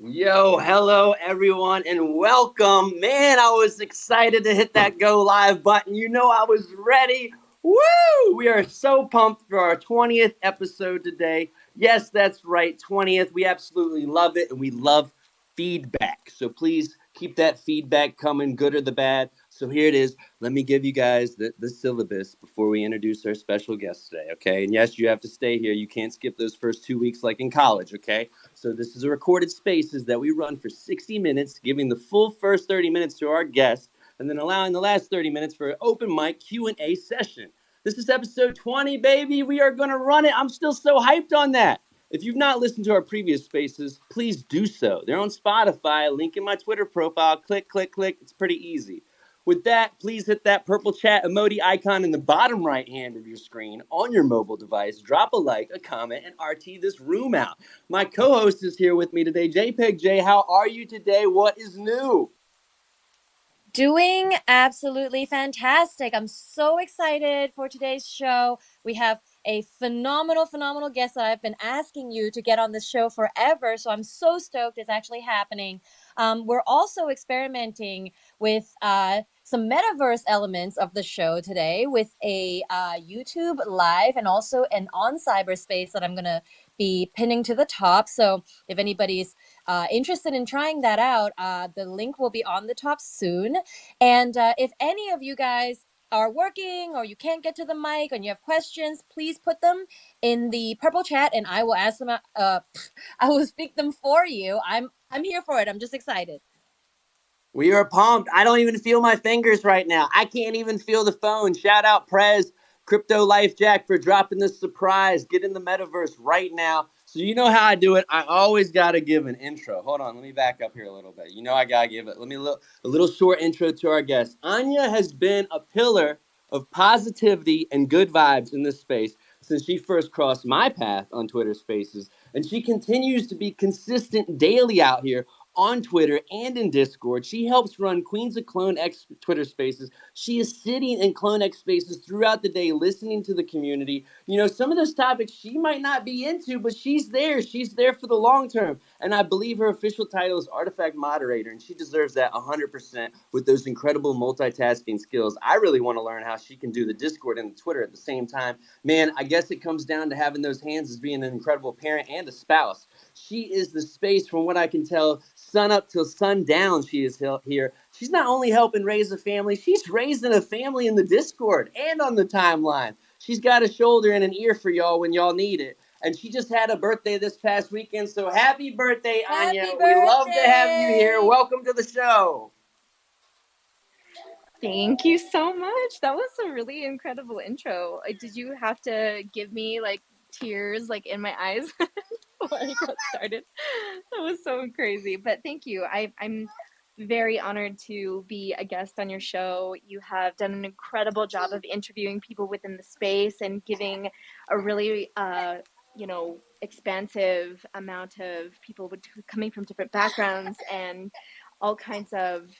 Yo, hello everyone and welcome. Man, I was excited to hit that go live button. You know I was ready. Woo! We are so pumped for our 20th episode today. Yes, that's right, 20th. We absolutely love it and we love feedback. So please keep that feedback coming, good or the bad. So here it is. Let me give you guys the syllabus before we introduce our special guest today, okay? And yes, you have to stay here. You can't skip those first 2 weeks like in college, okay? So this is a recorded spaces that we run for 60 minutes, giving the full first 30 minutes to our guest, and then allowing the last 30 minutes for an open mic Q&A session. This is episode 20, baby. We are going to run it. I'm still so hyped on that. If you've not listened to our previous spaces, please do so. They're on Spotify, link in my Twitter profile. Click, click, click. It's pretty easy. With that, please hit that purple chat emoji icon in the bottom right hand of your screen on your mobile device. Drop a like, a comment, and RT this room out. My co-host is here with me today. JPEG J, how are you today? What is new? Doing absolutely fantastic. I'm so excited for today's show. We have a phenomenal guest that I've been asking you to get on the show forever. So I'm so stoked it's actually happening. We're also experimenting with some metaverse elements of the show today with a YouTube live and also an on cyberspace that I'm going to be pinning to the top. So if anybody's interested in trying that out, the link will be on the top soon. And if any of you guys are working or you can't get to the mic and you have questions, please put them in the purple chat and I will ask them. I will speak them for you. I'm here for it. I'm just excited. We are pumped. I don't even feel my fingers right now. I can't even feel the phone. Shout out Prez, Crypto Life Jack for dropping this surprise. Get in the metaverse right now. So you know how I do it. I always got to give an intro. Hold on. Let me back up here a little bit. You know I got to give it. Let me a little short intro to our guest. Anya has been a pillar of positivity and good vibes in this space since she first crossed my path on Twitter Spaces. And she continues to be consistent daily out here on Twitter and in Discord. She helps run Queens of CloneX Twitter Spaces. She is sitting in CloneX Spaces throughout the day, listening to the community. You know, some of those topics she might not be into, but she's there. She's there for the long term. And I believe her official title is Artifact Moderator, and she deserves that 100% with those incredible multitasking skills. I really want to learn how she can do the Discord and the Twitter at the same time. Man, I guess it comes down to having those hands as being an incredible parent and a spouse. She is the space, from what I can tell, sun up till sundown. She is here. She's not only helping raise a family, she's raising a family in the Discord and on the timeline. She's got a shoulder and an ear for y'all when y'all need it. And she just had a birthday this past weekend. So happy birthday, Anya. Happy We love to have you birthday! here. Welcome to the show. Thank you so much. That was a really incredible intro. Did you have to give me like tears like in my eyes before I got started? That was so crazy. But thank you. I'm very honored to be a guest on your show. You have done an incredible job of interviewing people within the space and giving a really expansive amount of people coming from different backgrounds and all kinds of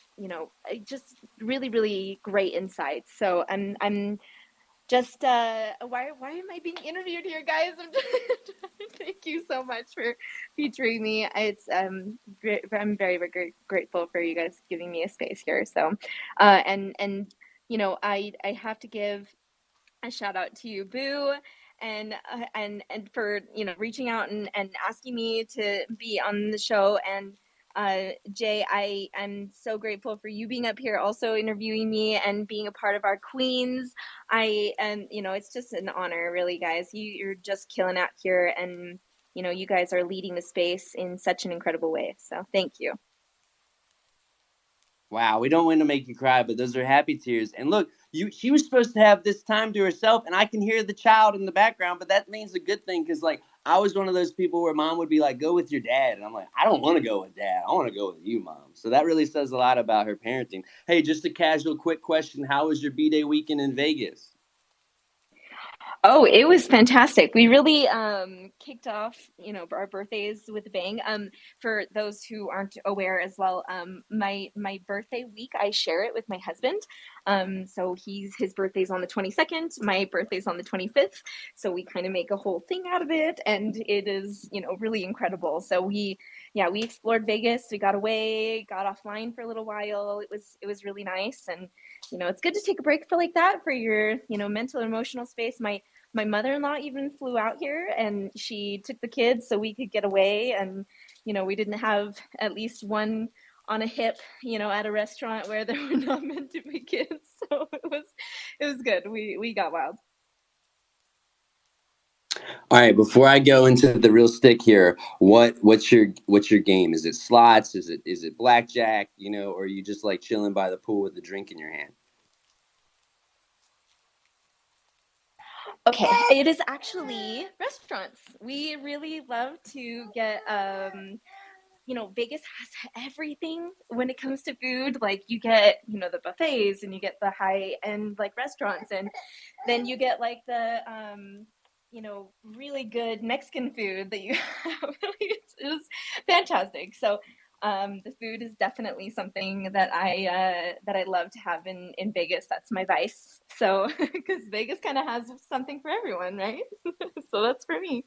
just really great insights. So I'm just why am I being interviewed here, guys? Thank you so much for featuring me. It's I'm very grateful for you guys giving me a space here. So and I have to give a shout out to you, Boo, and for reaching out and asking me to be on the show. And Jay, I'm so grateful for you being up here, also interviewing me and being a part of our Queens. It's just an honor, really, guys. You're just killing out here, and you guys are leading the space in such an incredible way. So thank you. Wow, we don't want to make you cry, but those are happy tears. And look, she was supposed to have this time to herself, and I can hear the child in the background, but that means a good thing because, like, I was one of those people where mom would be like, go with your dad. And I'm like, I don't want to go with dad. I want to go with you, mom. So that really says a lot about her parenting. Hey, just a casual, quick question. How was your B-Day weekend in Vegas? Oh, it was fantastic. We really kicked off, our birthdays with a bang. For those who aren't aware as well, my birthday week, I share it with my husband. So his birthday's on the 22nd, my birthday's on the 25th. So we kind of make a whole thing out of it, and it is, really incredible. So we yeah, we explored Vegas. We got away, got offline for a little while. It was really nice. And, it's good to take a break for like that for your, mental and emotional space. My mother-in-law even flew out here and she took the kids so we could get away. And, we didn't have at least one on a hip, at a restaurant where there were not meant to be kids. So it was good. We got wild. All right, before I go into the real stick here, what's your game? Is it slots? Is it blackjack? Or are you just like chilling by the pool with a drink in your hand? Okay, it is actually restaurants. We really love to get Vegas has everything when it comes to food. Like you get, the buffets and you get the high end like restaurants, and then you get like the really good Mexican food that you have. It was fantastic. So the food is definitely something that I love to have in Vegas. That's my vice. So because Vegas kind of has something for everyone, right? So that's for me.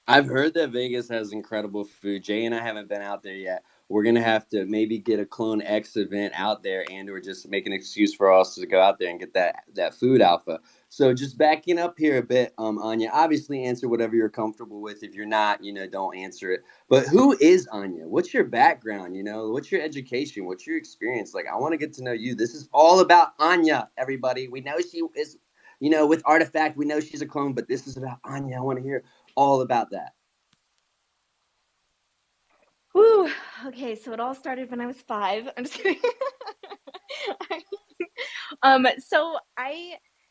I've heard that Vegas has incredible food. Jay and I haven't been out there yet. We're gonna have to maybe get a CloneX event out there, and or just make an excuse for us to go out there and get that food alpha. So just backing up here a bit, Anya. Obviously, answer whatever you're comfortable with. If you're not, don't answer it. But who is Anya? What's your background? What's your education? What's your experience? Like, I want to get to know you. This is all about Anya, everybody. We know she is, with Artifact, we know she's a clone, but this is about Anya. I want to hear all about that. Woo. Okay, so it all started when I was 5. I'm just kidding.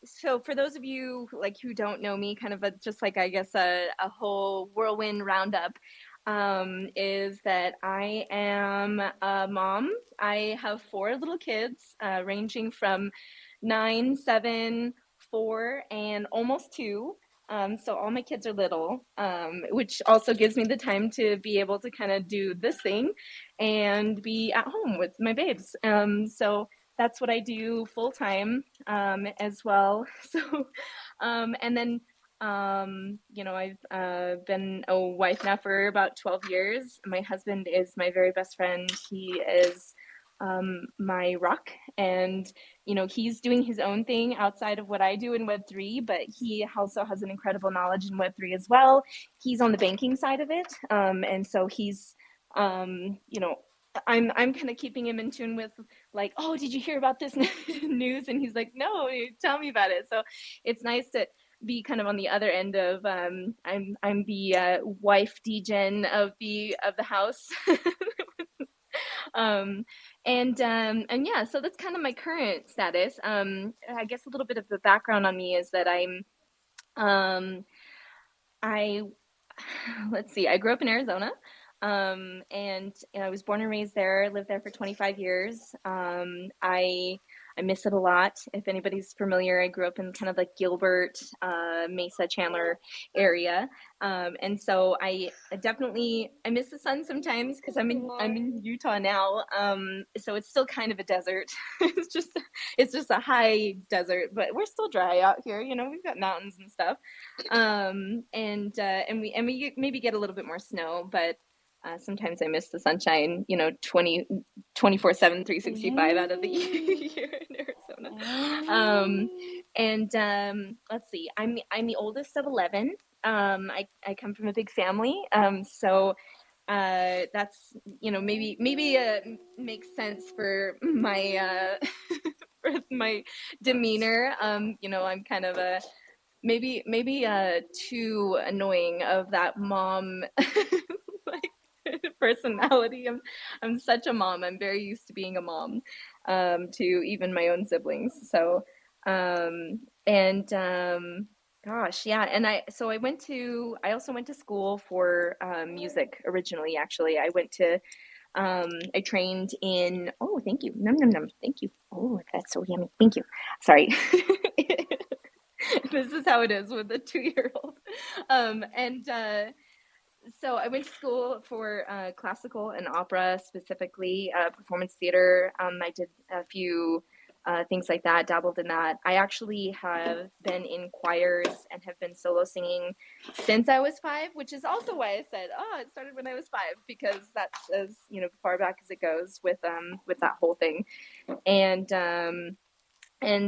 So for those of you like who don't know me, kind of just like I guess a whole whirlwind roundup, is that I am a mom. I have 4 little kids, ranging from 9, 7, 4, and almost 2. So all my kids are little, which also gives me the time to be able to kind of do this thing and be at home with my babes. So that's what I do full time, as well. So, and then, I've been a wife now for about 12 years. My husband is my very best friend. He is my rock, and he's doing his own thing outside of what I do in Web3, but he also has an incredible knowledge in Web3 as well. He's on the banking side of it, and so he's I'm kind of keeping him in tune with like, oh, did you hear about this news? And he's like, no, tell me about it. So it's nice to be kind of on the other end of I'm the wife degen of the house. And yeah, so that's kind of my current status. I guess a little bit of the background on me is that I let's see, I grew up in Arizona. And I was born and raised there, lived there for 25 years. I miss it a lot. If anybody's familiar, I grew up in kind of like Gilbert, Mesa, Chandler area. And so I miss the sun sometimes because I'm in Utah now. So it's still kind of a desert. It's just a high desert, but we're still dry out here. We've got mountains and stuff. And we maybe get a little bit more snow, but sometimes I miss the sunshine, 24/7, 365 out of the year in Arizona. Let's see, I'm the oldest of 11. I come from a big family. So that's, maybe makes sense for my for my demeanor. I'm kind of a maybe too annoying of that mom like personality. I'm such a mom. I'm very used to being a mom, to even my own siblings. So and gosh, yeah. And I also went to school for music originally. Actually, I trained in, oh, thank you, num num num, thank you, oh, that's so yummy, thank you, sorry. This is how it is with a 2-year-old. And So I went to school for classical and opera, specifically performance theater. I did a few things like that, dabbled in that. I actually have been in choirs and have been solo singing since I was 5, which is also why I said, oh, it started when I was 5, because that's as, far back as it goes with that whole thing. And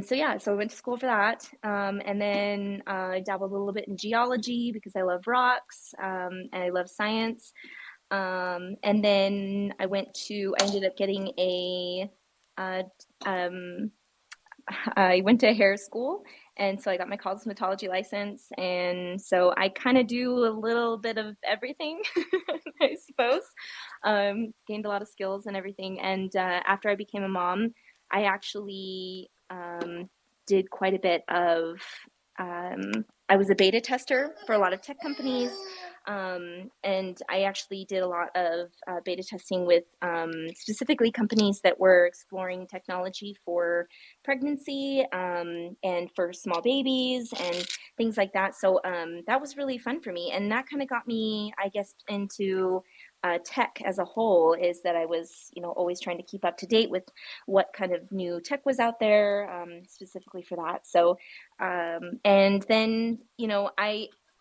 so, yeah, so I went to school for that. And then I dabbled a little bit in geology because I love rocks, and I love science. And then I ended up getting uh, um, I went to hair school, and so I got my cosmetology license, and so I kind of do a little bit of everything, I suppose. Gained a lot of skills and everything, and after I became a mom, I actually did quite a bit of. I was a beta tester for a lot of tech companies, and I actually did a lot of beta testing with specifically companies that were exploring technology for pregnancy, and for small babies and things like that. So that was really fun for me. And that kind of got me, I guess, into tech as a whole, is that I was, always trying to keep up to date with what kind of new tech was out there, specifically for that. So, and then,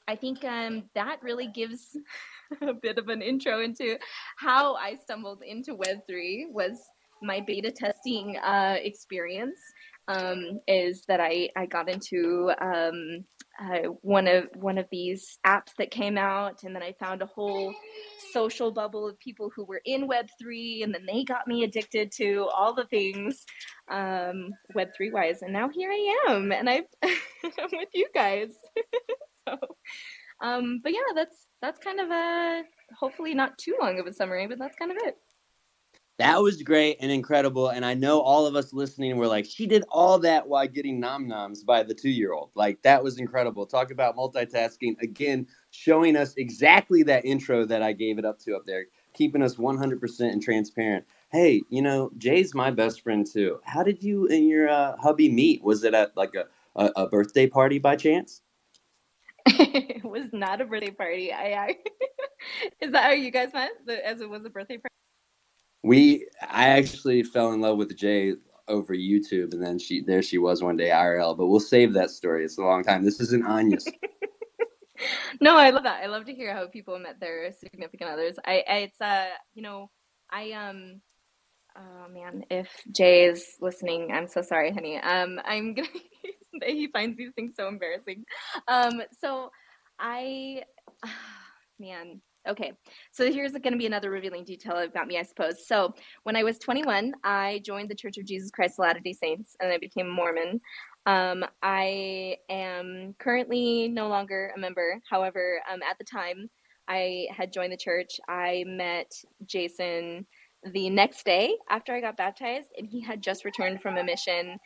I think that really gives a bit of an intro into how I stumbled into Web3, was my beta testing experience. Is that I got into one of these apps that came out, and then I found a whole social bubble of people who were in Web3, and then they got me addicted to all the things Web3 wise, and now here I am, and I'm with you guys. So, but yeah, that's kind of a, hopefully not too long of a summary, but that's kind of it. That was great and incredible. And I know all of us listening were like, she did all that while getting nom noms by the 2-year-old. Like, that was incredible. Talk about multitasking. Again, showing us exactly that intro that I gave it up to up there, keeping us 100% and transparent. Hey, Jay's my best friend too. How did you and your hubby meet? Was it at like a birthday party by chance? It was not a birthday party. Is that how you guys met? As it was a birthday party? I actually fell in love with Jay over YouTube, and then she was one day IRL. But we'll save that story. It's a long time. This isn't Anya's. No, I love that. I love to hear how people met their significant others. It's oh man, if Jay is listening, I'm so sorry, honey. I'm gonna. He finds these things so embarrassing. So I, man. Okay, so here's going to be another revealing detail about me, I suppose. So when I was 21, I joined the Church of Jesus Christ of Latter-day Saints, and I became a Mormon. I am currently no longer a member. However, at the time I had joined the church, I met Jason the next day after I got baptized, and he had just returned from a mission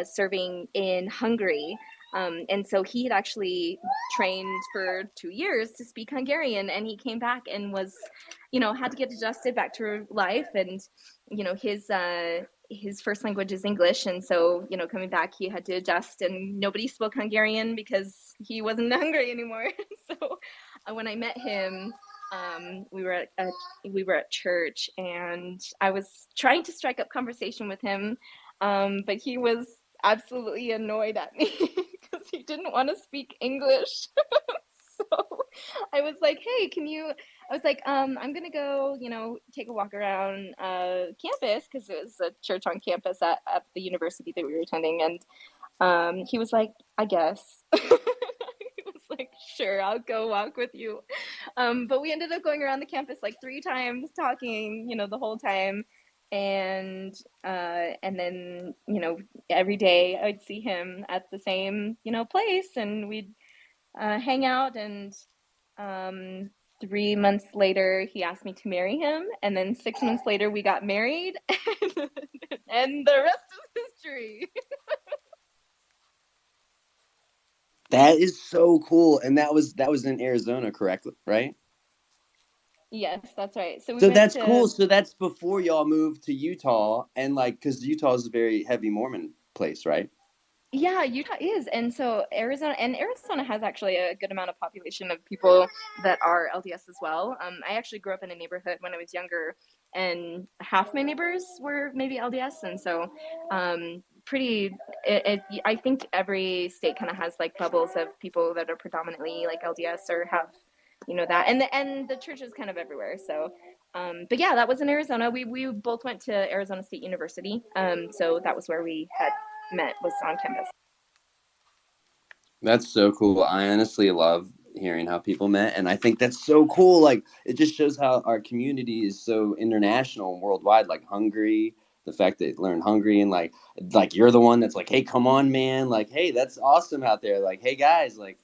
serving in Hungary. And so he had actually trained for 2 years to speak Hungarian, and he came back and was, had to get adjusted back to life. And, his first language is English. And so, coming back, he had to adjust, and nobody spoke Hungarian because he wasn't in Hungary anymore. So when I met him, we were at church, and I was trying to strike up conversation with him, but he was absolutely annoyed at me because he didn't want to speak English. So I was like, hey, I was like, I'm gonna go, take a walk around campus, because it was a church on campus at the university that we were attending. And he was like, I guess. He was like, sure, I'll go walk with you. But we ended up going around the campus like 3 times, talking, the whole time. And then, every day I'd see him at the same, place, and we'd hang out. And 3 months later, he asked me to marry him. And then 6 months later, we got married. And the rest is history. That is so cool. And that was in Arizona, correct? Right? Yes, that's right. So we So went that's cool. to, So that's before y'all moved to Utah, and like, because Utah is a very heavy Mormon place, right? yeah, Utah is. And so Arizona has actually a good amount of population of people that are LDS as well. I actually grew up in a neighborhood when I was younger, and half my neighbors were maybe LDS. And so pretty. I think every state kind of has like bubbles of people that are predominantly like LDS or have, that, and the church is kind of everywhere. So, but yeah, that was in Arizona. We both went to Arizona State University. So that was where we had met, was on campus. That's so cool. I honestly love hearing how people met, and I think that's so cool. Like, it just shows how our community is so international and worldwide. Like Hungary, the fact that learn Hungary, and like you're the one that's like, hey, come on, man. Like, hey, that's awesome out there. Like, hey, guys, like,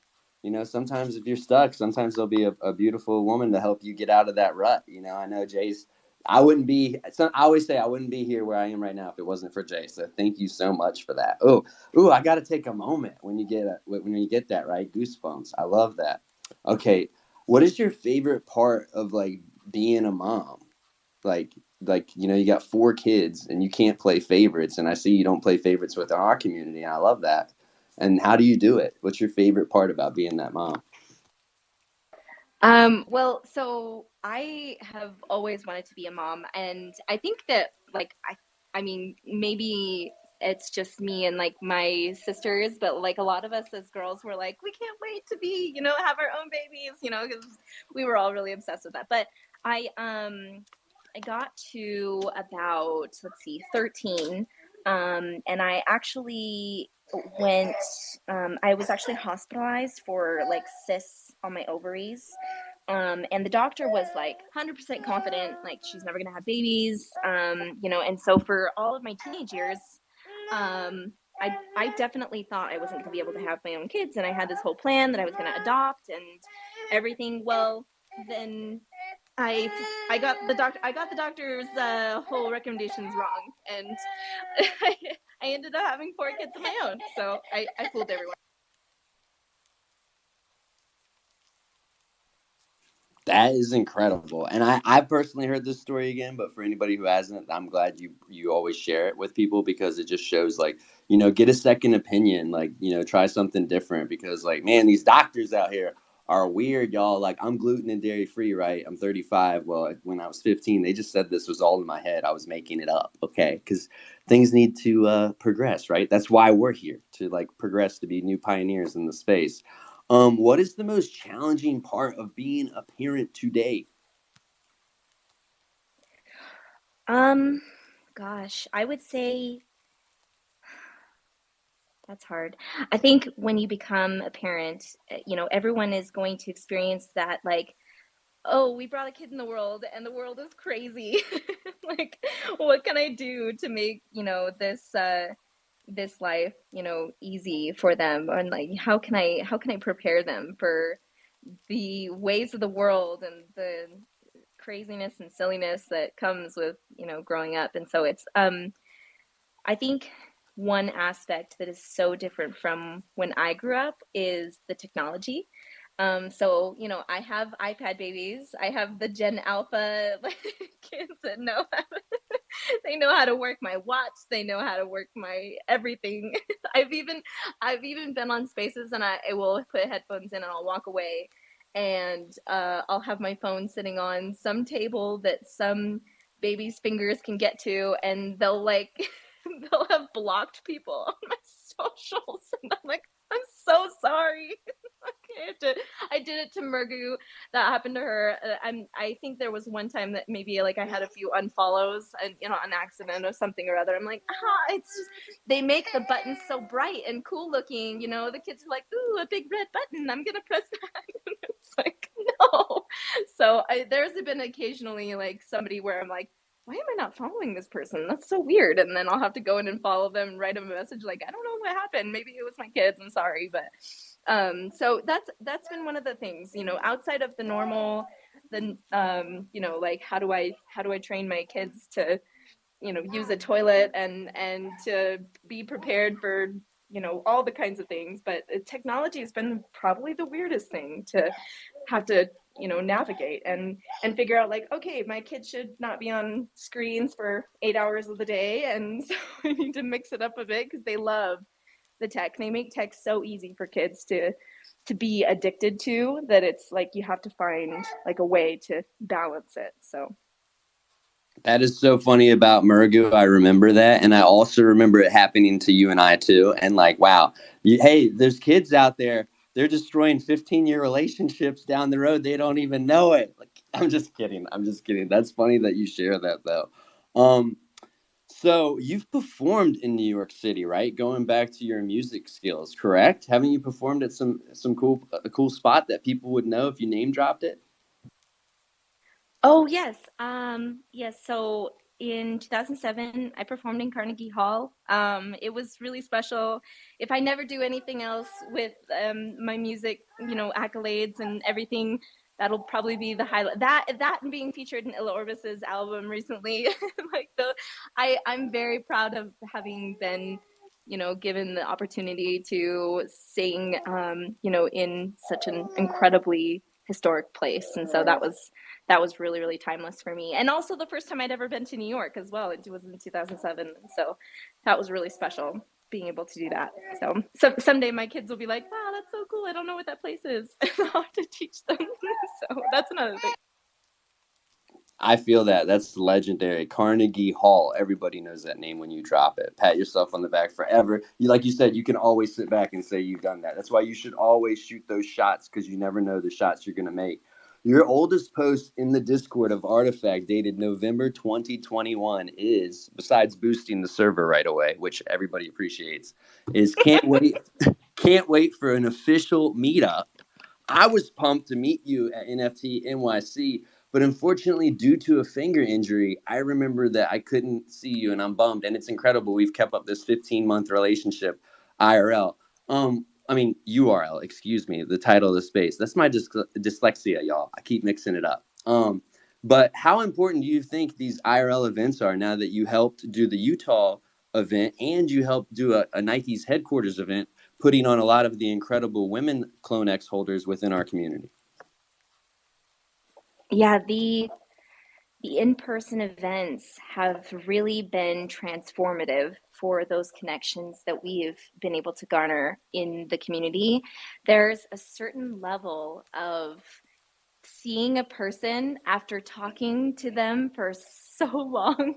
sometimes if you're stuck, sometimes there'll be a beautiful woman to help you get out of that rut. I know Jace. I wouldn't be. I always say I wouldn't be here where I am right now if it wasn't for Jay. So thank you so much for that. Ooh, I got to take a moment when you get that, right? Goosebumps. I love that. Okay, what is your favorite part of like being a mom? Like you got 4 kids and you can't play favorites, and I see you don't play favorites with our community. And I love that. And how do you do it? What's your favorite part about being that mom? Well, so I have always wanted to be a mom, and I think that like I mean, maybe it's just me and like my sisters, but like a lot of us as girls were like, we can't wait to be, have our own babies, because we were all really obsessed with that. But I got to about, let's see, 13, and I actually went I was actually hospitalized for like cysts on my ovaries, and the doctor was like 100% confident like she's never gonna have babies, and so for all of my teenage years, I definitely thought I wasn't gonna be able to have my own kids, and I had this whole plan that I was gonna adopt and everything. Well, then I got the doctor's whole recommendations wrong, and I ended up having 4 kids of my own. So I fooled everyone. That is incredible. And I personally heard this story again, but for anybody who hasn't, I'm glad you always share it with people, because it just shows like, get a second opinion, like, try something different, because like, man, these doctors out here are weird, y'all. Like, I'm gluten and dairy free, right? I'm 35. Well, when I was 15, they just said this was all in my head. I was making it up. Okay. Cause things need to progress, right? That's why we're here, to like progress, to be new pioneers in the space. What is the most challenging part of being a parent today? Um, Gosh, I would say that's hard. I think when you become a parent, everyone is going to experience that, like, oh, we brought a kid in the world and the world is crazy. Like, what can I do to make, this life, easy for them? And like, how can I prepare them for the ways of the world and the craziness and silliness that comes with, growing up? And so it's I think one aspect that is so different from when I grew up is the technology. So, I have iPad babies. I have the Gen Alpha kids that they know how to work my watch. They know how to work my everything. I've even, I've even been on spaces and I will put headphones in and I'll walk away, and I'll have my phone sitting on some table that some baby's fingers can get to, and they'll like they'll have blocked people on my socials, and I'm like, I'm so sorry. I did it to Mergu. That happened to her. I think there was one time that maybe like I had a few unfollows and an accident or something or other. I'm like, it's just they make the buttons so bright and cool looking. The kids are like, ooh, a big red button. I'm gonna press that. It's like, no. So there's been occasionally like somebody where I'm like, why am I not following this person? That's so weird. And then I'll have to go in and follow them, write them a message like, I don't know what happened. Maybe it was my kids. I'm sorry, but so that's been one of the things, outside of the normal, like how do I train my kids to, use a toilet and to be prepared for, all the kinds of things. But technology has been probably the weirdest thing to have to, navigate and figure out like, okay, my kids should not be on screens for 8 hours of the day, and so I need to mix it up a bit because they love the tech. They make tech so easy for kids to be addicted to, that it's like you have to find like a way to balance it. So That is so funny about Murgu. I remember that. And I also remember it happening to you and I too. And like, wow, hey, there's kids out there. They're destroying 15-year relationships down the road. They don't even know it. Like, I'm just kidding. I'm just kidding. That's funny that you share that though. Um, so you've performed in New York City, right? Going back to your music skills, correct? Haven't you performed at some cool a cool spot that people would know if you name dropped it? Oh, yes. Yes. So in 2007, I performed in Carnegie Hall. It was really special. If I never do anything else with my music, accolades and everything, that'll probably be the highlight. That and being featured in Illa Orbis's album recently, I'm very proud of having been, given the opportunity to sing, in such an incredibly historic place. And so that was really, really timeless for me. And also the first time I'd ever been to New York as well. It was in 2007. So that was really special being able to do that. So someday my kids will be like, wow, that's so cool. I don't know what that place is. I'll have to teach them. So that's another thing. I feel that. That's legendary. Carnegie Hall. Everybody knows that name when you drop it. Pat yourself on the back forever. Like you said, you can always sit back and say you've done that. That's why you should always shoot those shots because you never know the shots you're going to make. Your oldest post in the Discord of Artifact, dated November 2021, is, besides boosting the server right away, which everybody appreciates, is can't wait for an official meetup. I was pumped to meet you at NFT NYC, but unfortunately, due to a finger injury, I remember that I couldn't see you, and I'm bummed. And it's incredible we've kept up this 15-month relationship, IRL. I mean URL. Excuse me. The title of the space. That's my dyslexia, y'all. I keep mixing it up. But how important do you think these IRL events are now that you helped do the Utah event and you helped do a Nike's headquarters event, putting on a lot of the incredible women CloneX holders within our community? Yeah, the in-person events have really been transformative for those connections that we've been able to garner in the community. There's a certain level of seeing a person after talking to them for so long.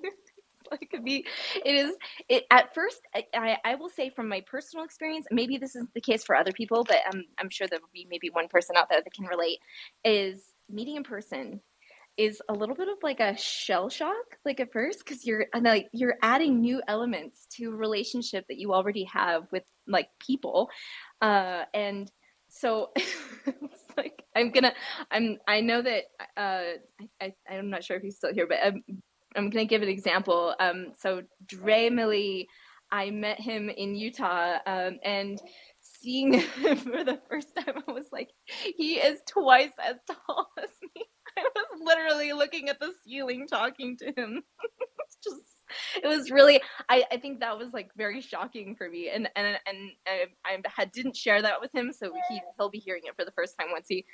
It could be, it is, it at first, I will say from my personal experience, maybe this is the case for other people, but I'm sure there will be maybe one person out there that can relate, is meeting in person is a little bit of like a shell shock, like at first, because you're adding new elements to a relationship that you already have with like people, and so it's like I know that I'm not sure if he's still here, but I'm gonna give an example. So Dre Millie, I met him in Utah, and seeing him for the first time, I was like, he is twice as tall as me. I was literally looking at the ceiling talking to him. Just it was really I think that was like very shocking for me, and I didn't share that with him, so he'll be hearing it for the first time once he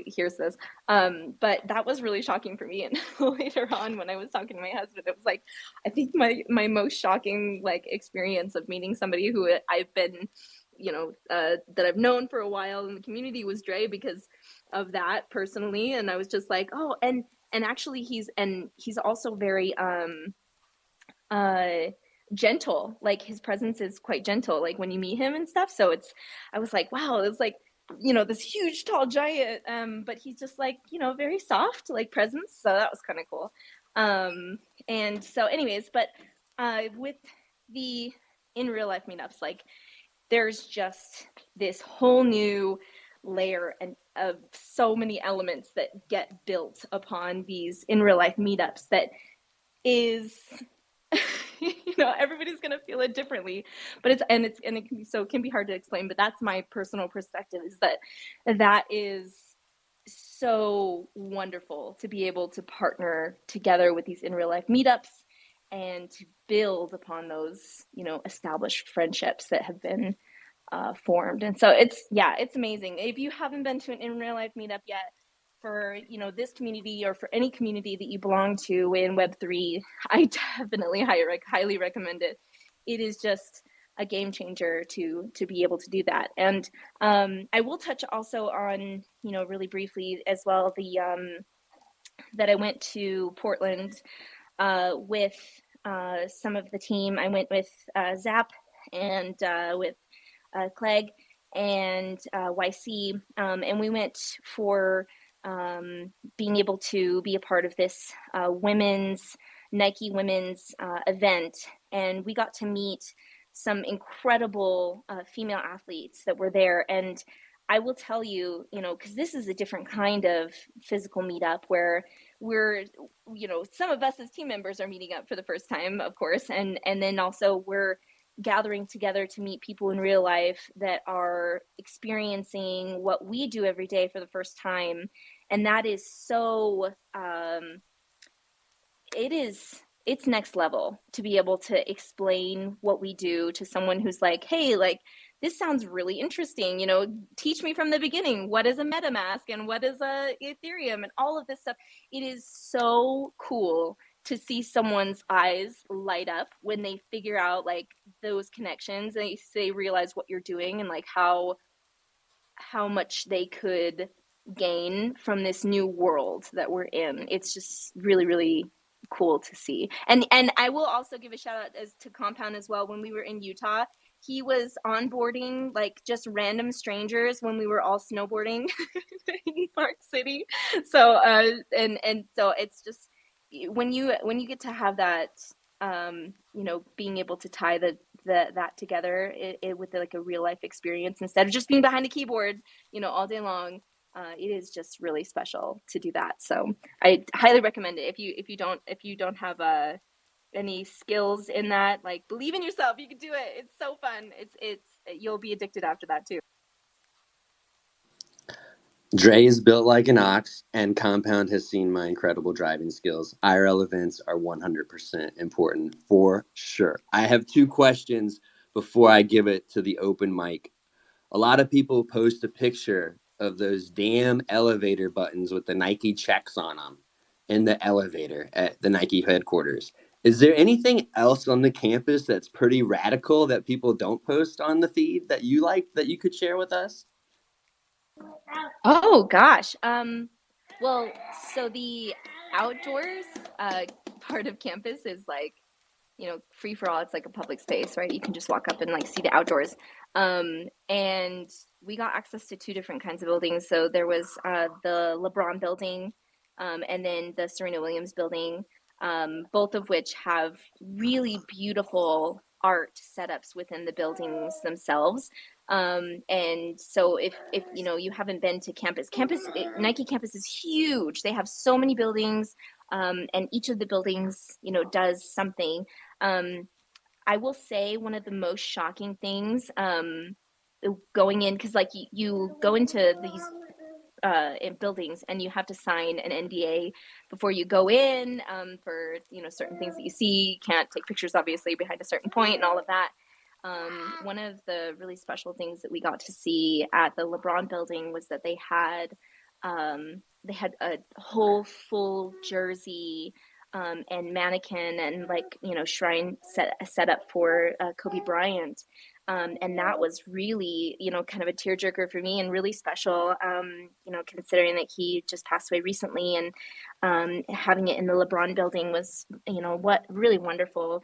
hears this. But that was really shocking for me, and later on when I was talking to my husband, it was like I think my most shocking like experience of meeting somebody who I've been that I've known for a while in the community was Dre, because of that personally. And I was just like, oh, and actually he's also very uh gentle. Like his presence is quite gentle, like when you meet him and stuff. So I was like, wow, it's like this huge tall giant, but he's just like very soft like presence. So that was kind of cool. And so anyways, but with the in real life meetups, like there's just this whole new layer and of so many elements that get built upon these in real life meetups that is everybody's going to feel it differently, but it can be hard to explain, but that's my personal perspective, is that is so wonderful to be able to partner together with these in real life meetups and to build upon those established friendships that have been formed. And so it's amazing. If you haven't been to an in real life meetup yet for this community, or for any community that you belong to in Web3, I definitely highly recommend it. It is just a game changer to be able to do that. And I will touch also on really briefly as well, the that I went to Portland with some of the team. I went with Zap and with Clegg and YC, and we went for being able to be a part of this Nike women's event, and we got to meet some incredible female athletes that were there. And I will tell you, because this is a different kind of physical meetup where we're, some of us as team members are meeting up for the first time, of course, and then also we're gathering together to meet people in real life that are experiencing what we do every day for the first time. And that is so it's next level to be able to explain what we do to someone who's like, hey, like, this sounds really interesting, teach me from the beginning, what is a MetaMask and what is a Ethereum and all of this stuff. It is so cool to see someone's eyes light up when they figure out like those connections, and they realize what you're doing and like how much they could gain from this new world that we're in. It's just really, really cool to see. And I will also give a shout out to Compound as well. When we were in Utah, he was onboarding like just random strangers when we were all snowboarding in Park City. So and so it's just when you get to have that being able to tie that together with like a real life experience instead of just being behind a keyboard all day long, it is just really special to do that. So I highly recommend it. If you don't have any skills in that, like, believe in yourself, you can do it. It's so fun. It's you'll be addicted after that too. Dre is built like an ox, and Compound has seen my incredible driving skills. IRL events are 100% important for sure. I have 2 questions before I give it to the open mic. A lot of people post a picture of those damn elevator buttons with the Nike checks on them in the elevator at the Nike headquarters. Is there anything else on the campus that's pretty radical that people don't post on the feed that you like that you could share with us? Oh gosh. Well, so the outdoors part of campus is like, free for all. It's like a public space, right? You can just walk up and like see the outdoors. And we got access to 2 different kinds of buildings. So there was the LeBron building, and then the Serena Williams building, both of which have really beautiful art setups within the buildings themselves. And so if you haven't been to Nike campus is huge. They have so many buildings, and each of the buildings does something. I will say one of the most shocking things going in, because like you go into these in buildings and you have to sign an NDA before you go in, for certain things that you see. You can't take pictures obviously behind a certain point and all of that. One of the really special things that we got to see at the LeBron building was that they had a whole full jersey and mannequin and like shrine set up for Kobe Bryant. And that was really, kind of a tearjerker for me and really special, considering that he just passed away recently, and having it in the LeBron building was, what really wonderful.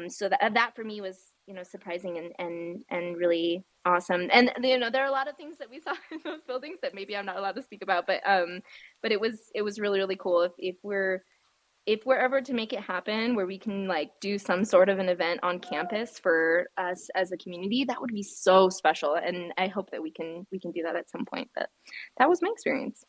So that for me was, surprising and really awesome. And, there are a lot of things that we saw in those buildings that maybe I'm not allowed to speak about, but it was really, really cool. If we're ever to make it happen where we can like do some sort of an event on campus for us as a community, that would be so special. And I hope that we can do that at some point. But that was my experience.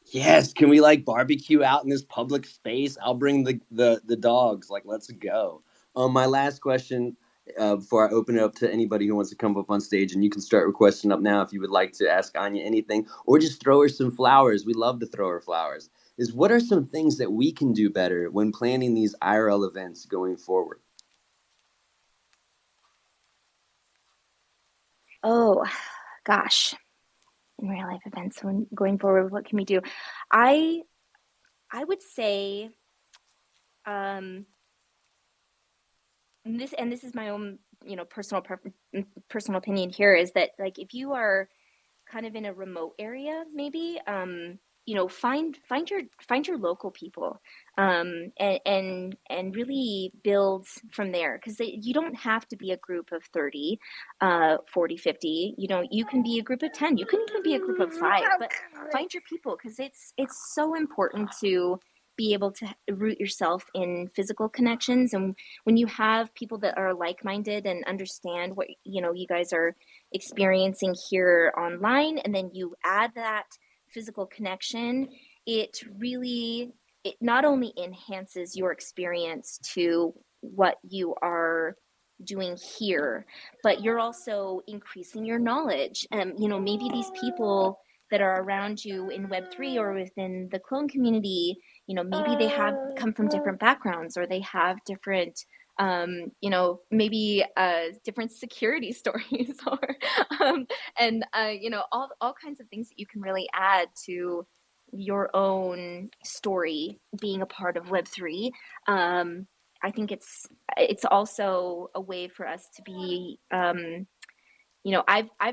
Yes, can we like barbecue out in this public space? I'll bring the dogs. Like, let's go. My last question, before I open it up to anybody who wants to come up on stage, and you can start requesting up now if you would like to ask Anya anything, or just throw her some flowers. We love to throw her flowers. Is what are some things that we can do better when planning these IRL events going forward? Oh gosh, in real life events when going forward, what can we do? I would say, this is my own personal opinion here, is that like if you are kind of in a remote area, maybe find your local people, and really build from there, because you don't have to be a group of 30, 40, 50. You can be a group of 10, you can even be a group of 5, but find your people, because it's so important to be able to root yourself in physical connections. And when you have people that are like-minded and understand what you guys are experiencing here online, and then you add that physical connection, it really, it not only enhances your experience to what you are doing here, but you're also increasing your knowledge. Maybe these people that are around you in Web3 or within the clone community, maybe they have come from different backgrounds, or they have different maybe different security stories, or and all kinds of things that you can really add to your own story being a part of Web3. I think it's also a way for us to be, I've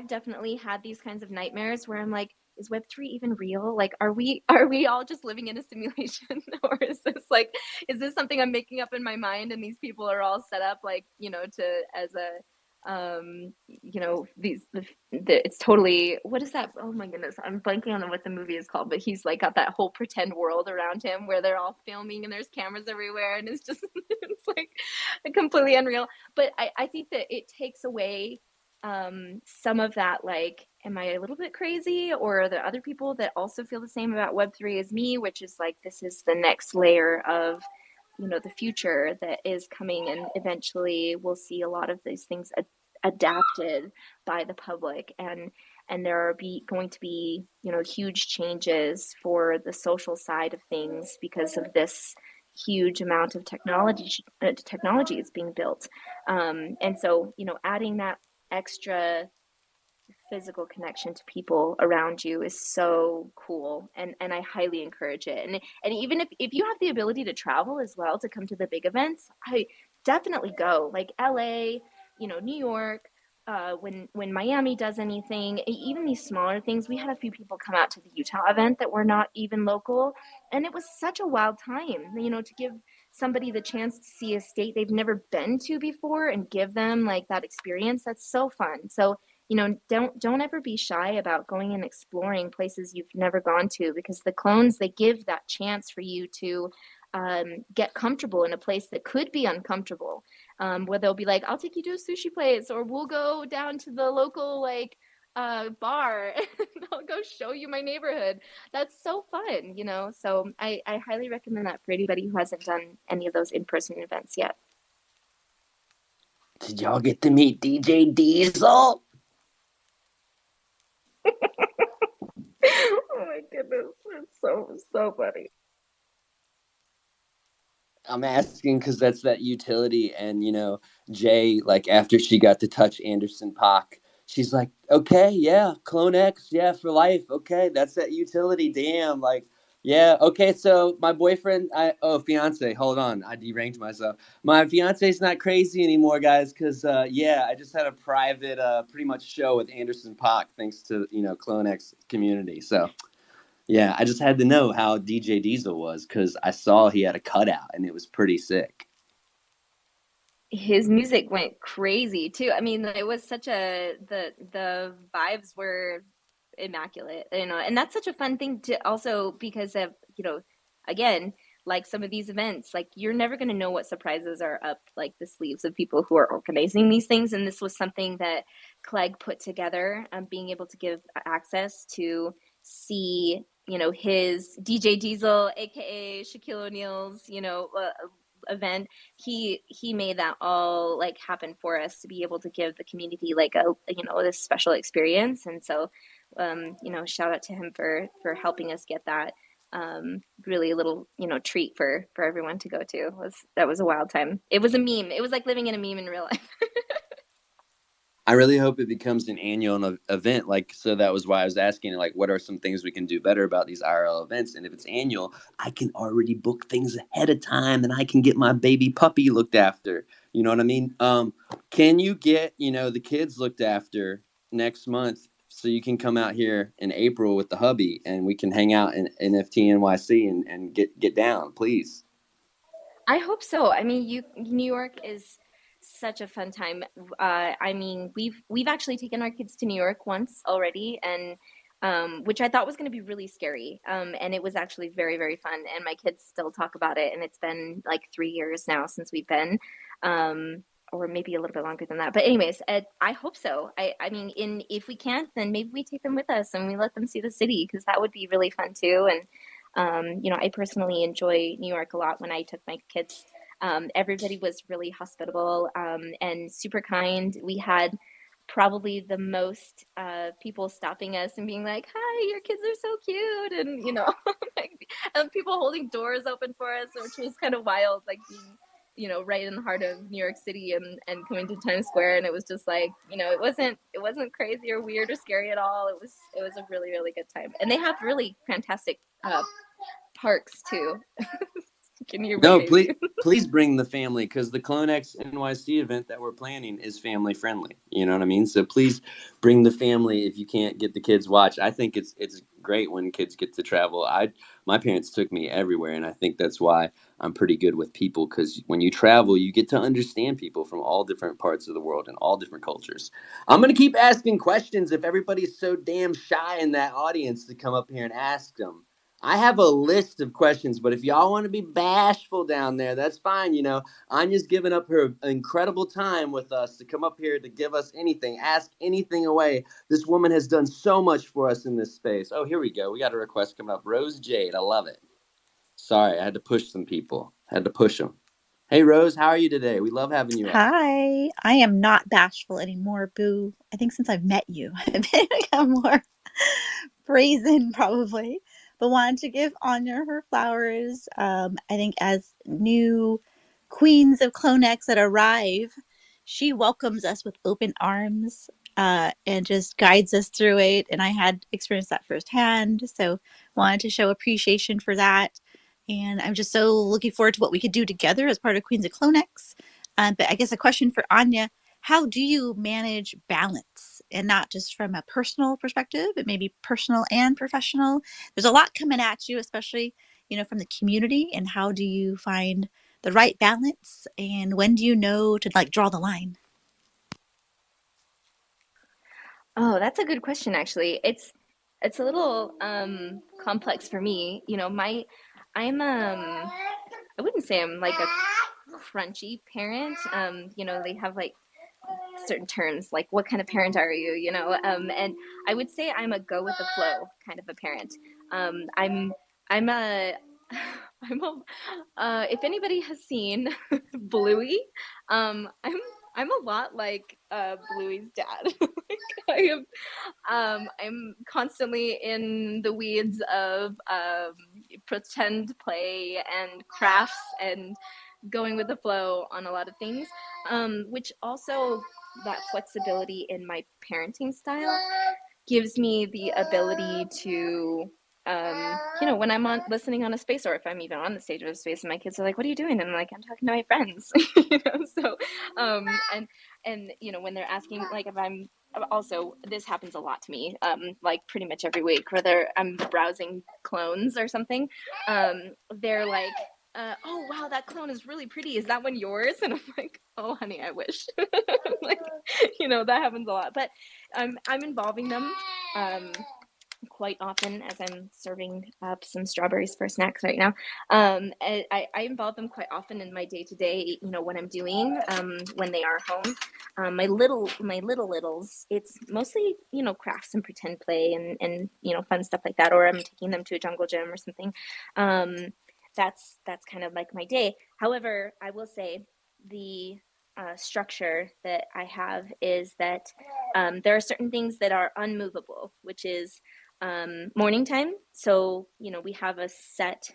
definitely had these kinds of nightmares where I'm like, is Web3 even real? Like, are we all just living in a simulation? Or is this something I'm making up in my mind, and these people are all set up like, to, as a, it's totally, what is that? Oh my goodness, I'm blanking on what the movie is called, but he's like got that whole pretend world around him where they're all filming and there's cameras everywhere, and it's just, it's like completely unreal. But I think that it takes away some of that, like, am I a little bit crazy, or are there other people that also feel the same about Web3 as me, which is like, this is the next layer of the future that is coming, and eventually we'll see a lot of these things adapted by the public, and there are going to be huge changes for the social side of things because of this huge amount of technology is being built, and so adding that extra physical connection to people around you is so cool, and I highly encourage it. And even if you have the ability to travel as well to come to the big events, I definitely go, like LA, New York, when Miami does anything, even these smaller things. We had a few people come out to the Utah event that were not even local, and it was such a wild time, to give somebody the chance to see a state they've never been to before and give them like that experience. That's so fun. So don't ever be shy about going and exploring places you've never gone to, because the clones, they give that chance for you to get comfortable in a place that could be uncomfortable, where they'll be like, I'll take you to a sushi place, or we'll go down to the local bar and I'll go show you my neighborhood. That's so fun, so I highly recommend that for anybody who hasn't done any of those in-person events yet. Did y'all get to meet DJ Diesel? Oh my goodness, it's so funny. I'm asking because that's that utility, and Jay, like, after she got to touch Anderson .Paak, she's like, okay, yeah, CloneX, yeah, for life, okay, that's that utility, damn, like, yeah, okay, so my boyfriend, fiance, hold on, I deranked myself. My fiance's not crazy anymore, guys, because, yeah, I just had a private, pretty much show with Anderson .Paak, thanks to, CloneX community, so... Yeah, I just had to know how DJ Diesel was, because I saw he had a cutout and it was pretty sick. His music went crazy too. I mean, it was such the vibes were immaculate, and that's such a fun thing to also, because of, again, like some of these events, like you're never going to know what surprises are up like the sleeves of people who are organizing these things. And this was something that Clegg put together, being able to give access to see, his DJ Diesel, aka Shaquille O'Neal's, event. He made that all like happen for us to be able to give the community like a this special experience. And so shout out to him for helping us get that really a little treat for everyone to go to. That was a wild time. It was a meme. It was like living in a meme in real life. I really hope it becomes an annual event. Like, so that was why I was asking, like, what are some things we can do better about these IRL events? And if it's annual, I can already book things ahead of time, and I can get my baby puppy looked after. You know what I mean? Can you get, the kids looked after next month so you can come out here in April with the hubby and we can hang out in NFT NYC and get down, please. I hope so. I mean, New York is such a fun time. I mean, we've actually taken our kids to New York once already, and which I thought was going to be really scary. And it was actually very, very fun. And my kids still talk about it, and it's been like 3 years now since we've been, or maybe a little bit longer than that. But anyways, I hope so. I mean, if we can't, then maybe we take them with us and we let them see the city because that would be really fun too. And I personally enjoy New York a lot when I took my kids. Everybody was really hospitable and super kind. We had probably the most people stopping us and being like, "Hi, your kids are so cute," and and people holding doors open for us, which was kind of wild, like being right in the heart of New York City and coming to Times Square, and it was just like, it wasn't crazy or weird or scary at all. It was a really, really good time, and they have really fantastic parks too. Can you hear me, No, baby? please bring the family because the CloneX NYC event that we're planning is family friendly. You know what I mean? So please bring the family if you can't get the kids watch. I think it's great when kids get to travel. My parents took me everywhere, and I think that's why I'm pretty good with people because when you travel, you get to understand people from all different parts of the world and all different cultures. I'm gonna keep asking questions if everybody's so damn shy in that audience to come up here and ask them. I have a list of questions, but if y'all want to be bashful down there, that's fine. Anya's given up her incredible time with us to come up here to give us anything, ask anything away. This woman has done so much for us in this space. Oh, here we go. We got a request coming up. Rose Jade, I love it. Sorry, I had to push some people. Had to push them. Hey, Rose, how are you today? We love having you up. Hi, I am not bashful anymore, Boo. I think since I've met you, I've become more brazen, probably. But wanted to give Anya her flowers. I think as new queens of CloneX that arrive, she welcomes us with open arms and just guides us through it. And I had experienced that firsthand, so wanted to show appreciation for that. And I'm just so looking forward to what we could do together as part of Queens of CloneX. But I guess a question for Anya: how do you manage balance, and not just from a personal perspective, but maybe personal and professional? There's a lot coming at you, especially from the community. And how do you find the right balance? And when do you know to draw the line? Oh, that's a good question, actually. It's a little complex for me. I wouldn't say I'm like a crunchy parent. They have like certain terms like what kind of parent are you. And I would say I'm a go with the flow kind of a parent. I'm a I'm a if anybody has seen Bluey, I'm a lot like Bluey's dad. Like I'm constantly in the weeds of pretend play and crafts and going with the flow on a lot of things, which also that flexibility in my parenting style gives me the ability to when I'm listening on a space, or if I'm even on the stage of a space and my kids are like, "What are you doing?" And I'm like, "I'm talking to my friends." So and when they're asking, like, if I'm also, this happens a lot to me, like pretty much every week, whether I'm browsing clones or something, they're like, "Oh wow, that clone is really pretty. Is that one yours?" And I'm like, "Oh honey, I wish." Like, that happens a lot, but I'm involving them quite often as I'm serving up some strawberries for snacks right now. I involve them quite often in my day to day. What I'm doing when they are home. My littles, it's mostly crafts and pretend play and fun stuff like that. Or I'm taking them to a jungle gym or something. That's kind of like my day. However, I will say the structure that I have is that there are certain things that are unmovable, which is morning time. So, we have a set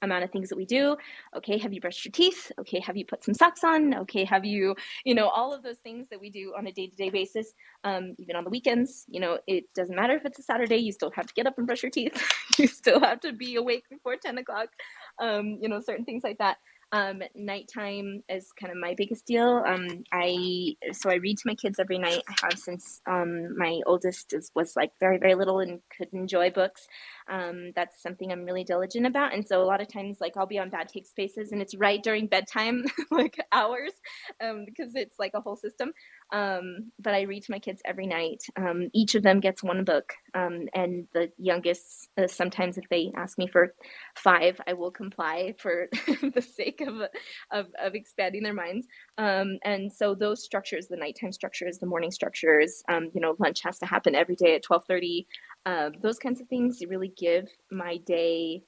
amount of things that we do. Okay, have you brushed your teeth? Okay, have you put some socks on? Okay, have you, all of those things that we do on a day-to-day basis, even on the weekends. It doesn't matter if it's a Saturday, you still have to get up and brush your teeth. You still have to be awake before 10 o'clock, certain things like that. Nighttime is kind of my biggest deal. I read to my kids every night. I have since my oldest was like very, very little and could enjoy books. That's something I'm really diligent about. And so a lot of times, like I'll be on Bad Take Spaces and it's right during bedtime, like hours, because it's like a whole system. But I read to my kids every night. Each of them gets one book, and the youngest, sometimes if they ask me for 5, I will comply for the sake of expanding their minds. And so those structures, the nighttime structures, the morning structures, lunch has to happen every day at 12:30. Those kinds of things really give my day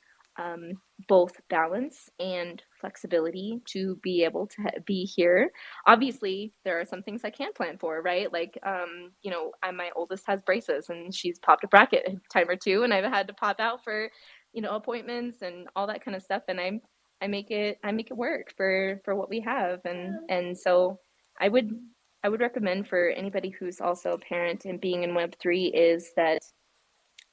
both balance and flexibility to be able to be here. Obviously, there are some things I can't plan for, right? Like, my oldest has braces and she's popped a bracket a time or two, and I've had to pop out for, appointments and all that kind of stuff. And I make it work for what we have. And so I would recommend for anybody who's also a parent and being in Web3 is that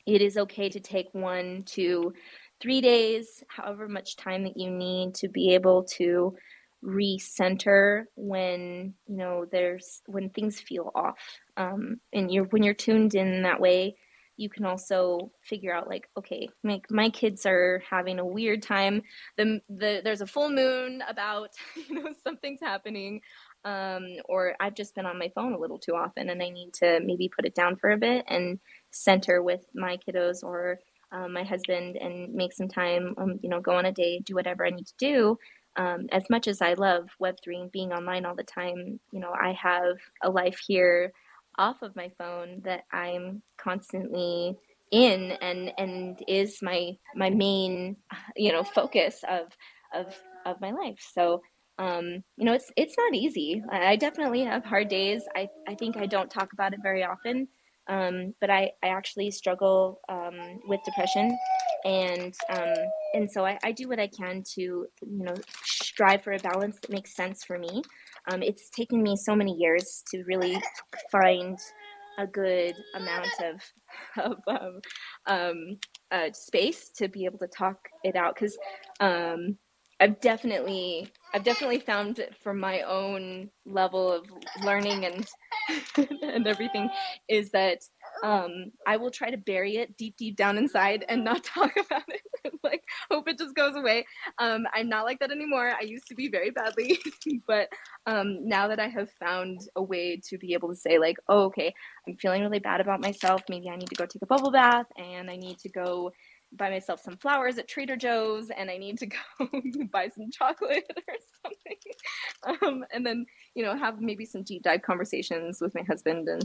it is okay to take 1 to 3 days, however much time that you need to be able to recenter when when things feel off. And when you're tuned in that way, you can also figure out like, okay, my kids are having a weird time. There's a full moon about, something's happening. Or I've just been on my phone a little too often and I need to maybe put it down for a bit and center with my kiddos or my husband and make some time, go on a date, do whatever I need to do. As much as I love Web3 and being online all the time, I have a life here off of my phone that I'm constantly in and is my main, focus of my life. So it's not easy. I definitely have hard days. I think I don't talk about it very often. But I actually struggle with depression, and so I do what I can to strive for a balance that makes sense for me. It's taken me so many years to really find a good amount of space to be able to talk it out, because I've definitely found for my own level of learning and and everything is that I will try to bury it deep down inside and not talk about it. Like, hope it just goes away. I'm not like that anymore. I used to be very badly, but now that I have found a way to be able to say like, oh, okay, I'm feeling really bad about myself. Maybe I need to go take a bubble bath and I need to go buy myself some flowers at Trader Joe's and I need to go buy some chocolate or something. And then, have maybe some deep dive conversations with my husband. And,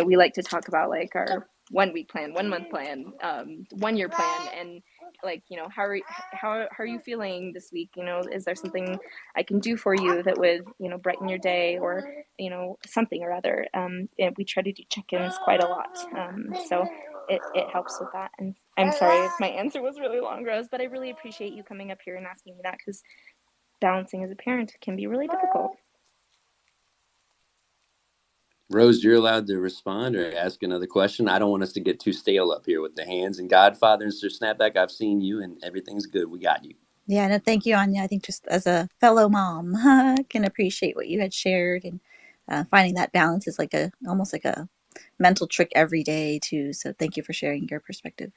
we like to talk about like our 1 week plan, 1 month plan, 1 year plan. And like, how are you feeling this week? Is there something I can do for you that would, brighten your day or, something or other. And we try to do check-ins quite a lot. So it helps with that. And I'm sorry if my answer was really long, Rose, but I really appreciate you coming up here and asking me that, because balancing as a parent can be really difficult. Rose, you're allowed to respond or ask another question. I don't want us to get too stale up here with the hands. And Godfather and Sir Snapback, I've seen you and everything's good. We got you. Yeah, no, thank you, Anya. I think just as a fellow mom, can appreciate what you had shared, and finding that balance is like almost like a mental trick every day too. So thank you for sharing your perspective.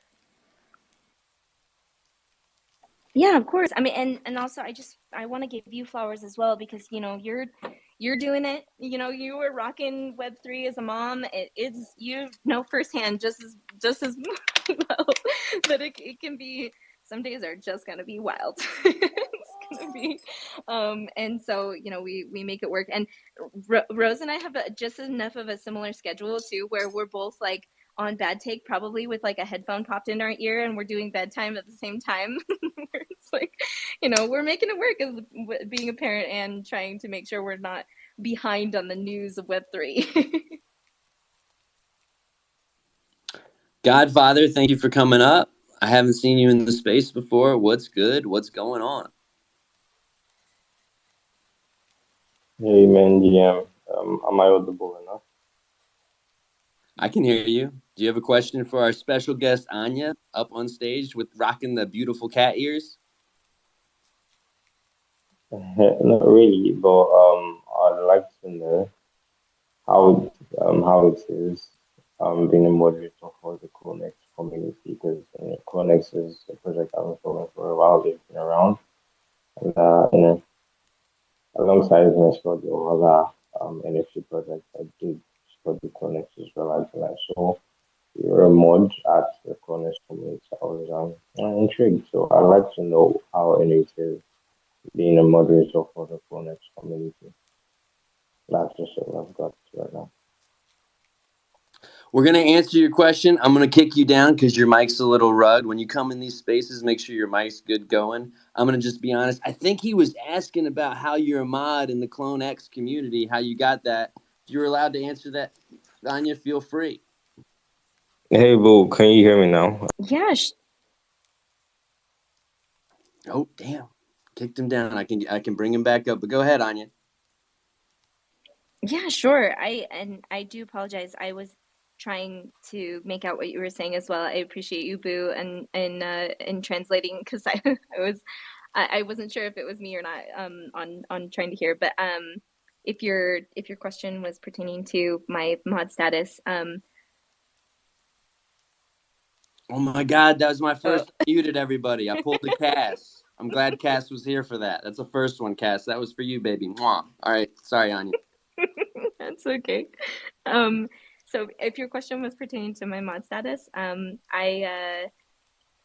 Yeah, of course. I mean, and also I want to give you flowers as well, because you're doing it. You were rocking Web3 as a mom. It is, firsthand just as well that it can be. Some days are just gonna be wild. It's gonna be, and so we make it work. And Rose and I have just enough of a similar schedule too, where we're both like on bad take, probably with like a headphone popped in our ear, and we're doing bedtime at the same time. It's like, we're making it work as being a parent and trying to make sure we're not behind on the news of Web3. Godfather, thank you for coming up. I haven't seen you in the space before. What's good? What's going on? Hey man, GM, am I audible enough? I can hear you. Do you have a question for our special guest, Anya, up on stage with rocking the beautiful cat ears? Not really, but I'd like to know how it is being a moderator for the CloneX community because CloneX is a project I've been following for a while. They've been around, and alongside the other NFT projects, I did study CloneX as well. And I saw you're a mod at the CloneX community. I was intrigued, so I'd like to know how it is being a moderator for the CloneX community. That's just what I've got right now. We're going to answer your question. I'm going to kick you down because your mic's a little rugged. When you come in these spaces, make sure your mic's good going. I'm going to just be honest. I think he was asking about how you're a mod in the CloneX community, how you got that. If you're allowed to answer that, Anya, feel free. Hey, Boo, can you hear me now? Yeah. Oh, damn. Kicked him down. I can bring him back up, but go ahead, Anya. Yeah, sure. I do apologize. I was trying to make out what you were saying as well. I appreciate you, Boo, and in translating because I wasn't sure if it was me or not on trying to hear. But if your question was pertaining to my mod status, Oh my God, that was my first muted everybody. I pulled the Cass. I'm glad Cass was here for that. That's the first one, Cass. That was for you, baby. Mwah. All right. Sorry, Anya. That's okay. So if your question was pertaining to my mod status, I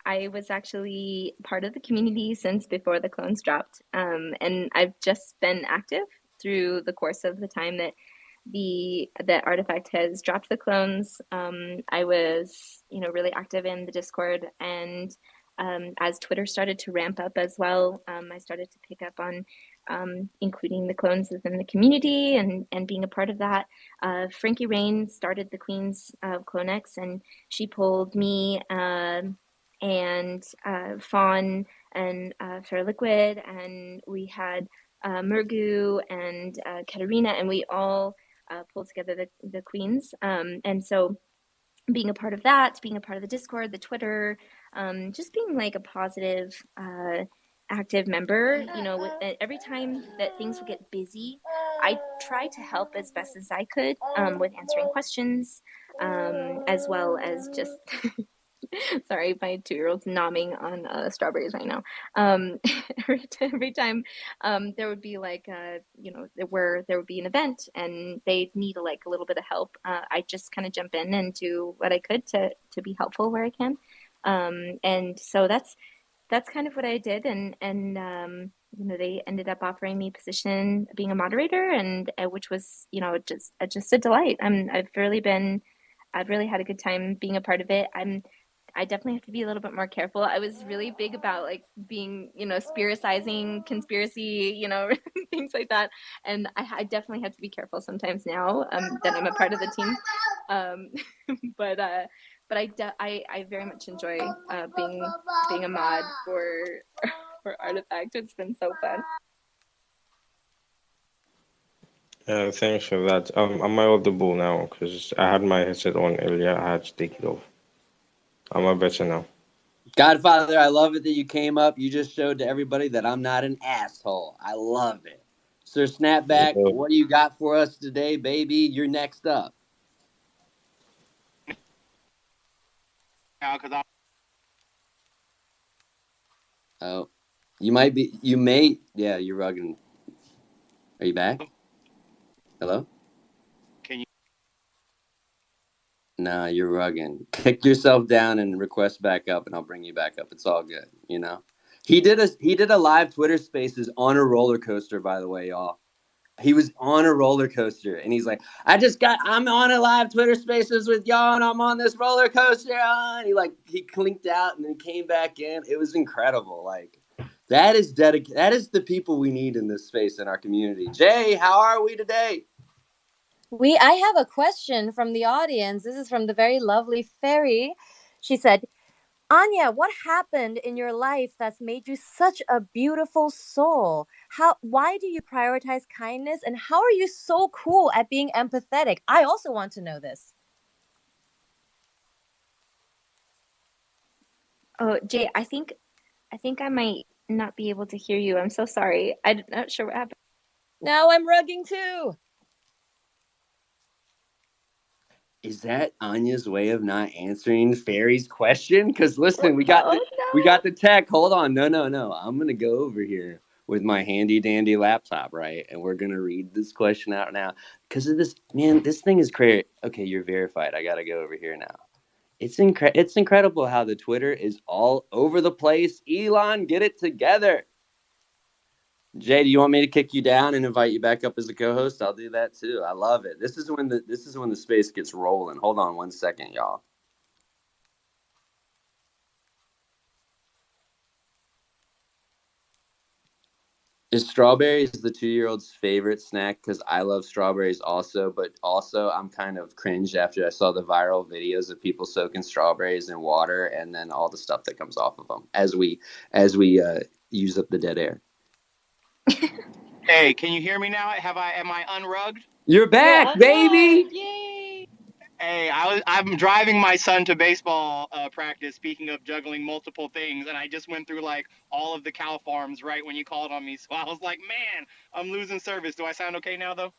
was actually part of the community since before the clones dropped, and I've just been active through the course of the time that Artifact has dropped the clones. I was, really active in the Discord, and as Twitter started to ramp up as well, I started to pick up on including the clones within the community and being a part of that. Frankie Rain started the Queens of CloneX, and she pulled me and Fawn and Fair Liquid, and we had Murgu and Katarina, and we all pulled together the Queens. And so being a part of that, being a part of the Discord, the Twitter, just being like a positive, active member, every time that things would get busy, I tried to help as best as I could with answering questions, as well as just sorry, my 2-year-old's nomming on strawberries right now. Every time there would be like, there would be an event and they'd need like a little bit of help. I just kind of jump in and do what I could to be helpful where I can. And so that's kind of what I did. And they ended up offering me a position being a moderator, and which was, just a delight. I've really had a good time being a part of it. I definitely have to be a little bit more careful. I was really big about like being, spiricizing conspiracy, things like that. And I definitely have to be careful sometimes now that I'm a part of the team. But I very much enjoy being a mod for Artifact. It's been so fun. Thanks for that. Am I audible now? Because I had my headset on earlier. I had to take it off. Am I better now? Godfather, I love it that you came up. You just showed to everybody that I'm not an asshole. I love it. Sir Snapback, Yeah. what do you got for us today, baby? You're next up. Oh, you're rugging. Are you back? Hello? Nah, you're rugging. Kick yourself down and request back up, and I'll bring you back up. It's all good, He did a live Twitter Spaces on a roller coaster, by the way, y'all. He was on a roller coaster, and he's like, I'm on a live Twitter Spaces with y'all, and I'm on this roller coaster. And he clinked out and then came back in. It was incredible. Like, that is the people we need in this space in our community. Jay, how are we today? I have a question from the audience. This is from the very lovely Fairy. She said, Anya, what happened in your life that's made you such a beautiful soul? Why do you prioritize kindness, and how are you so cool at being empathetic? I also want to know this. Oh, Jay, I think I might not be able to hear you. I'm so sorry. I'm not sure what happened. Now I'm rugging too. Is that Anya's way of not answering Fairy's question? Because listen, we got No. the tech. Hold on, no. I'm gonna go over here with my handy dandy laptop, right? And we're gonna read this question out now. Because of this, man, this thing is crazy. Okay, you're verified. I gotta go over here now. It's incredible how the Twitter is all over the place. Elon, get it together. Jay, do you want me to kick you down and invite you back up as a co-host? I'll do that too. I love it. This is when the space gets rolling. Hold on 1 second, y'all. Is strawberries the 2-year-old's favorite snack? Because I love strawberries also, but also I'm kind of cringed after I saw the viral videos of people soaking strawberries in water and then all the stuff that comes off of them as we use up the dead air. Hey, can you hear me now? Am I unrugged? You're back, baby. Yay! Hey, I'm driving my son to baseball practice. Speaking of juggling multiple things, and I just went through like all of the cow farms right when you called on me. So I was like, man, I'm losing service. Do I sound okay now though?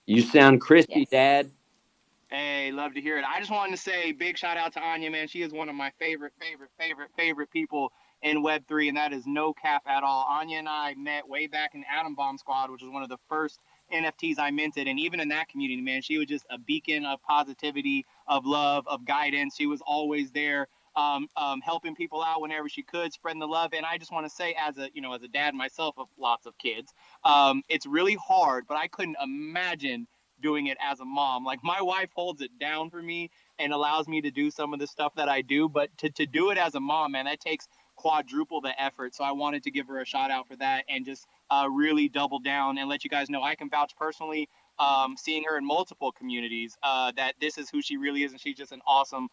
You sound crispy, Yes. Dad. Hey, love to hear it. I just wanted to say big shout out to Anya, man. She is one of my favorite people in Web3, and that is no cap at all. Anya and I met way back in Atom Bomb Squad, which was one of the first NFTs I minted. And even in that community, man, she was just a beacon of positivity, of love, of guidance. She was always there, helping people out whenever she could, spreading the love. And I just want to say, as a dad myself of lots of kids, it's really hard, but I couldn't imagine doing it as a mom. Like, my wife holds it down for me and allows me to do some of the stuff that I do, but to do it as a mom, man, that takes quadruple the effort. So I wanted to give her a shout out for that and just really double down and let you guys know I can vouch personally, seeing her in multiple communities, that this is who she really is, and she's just an awesome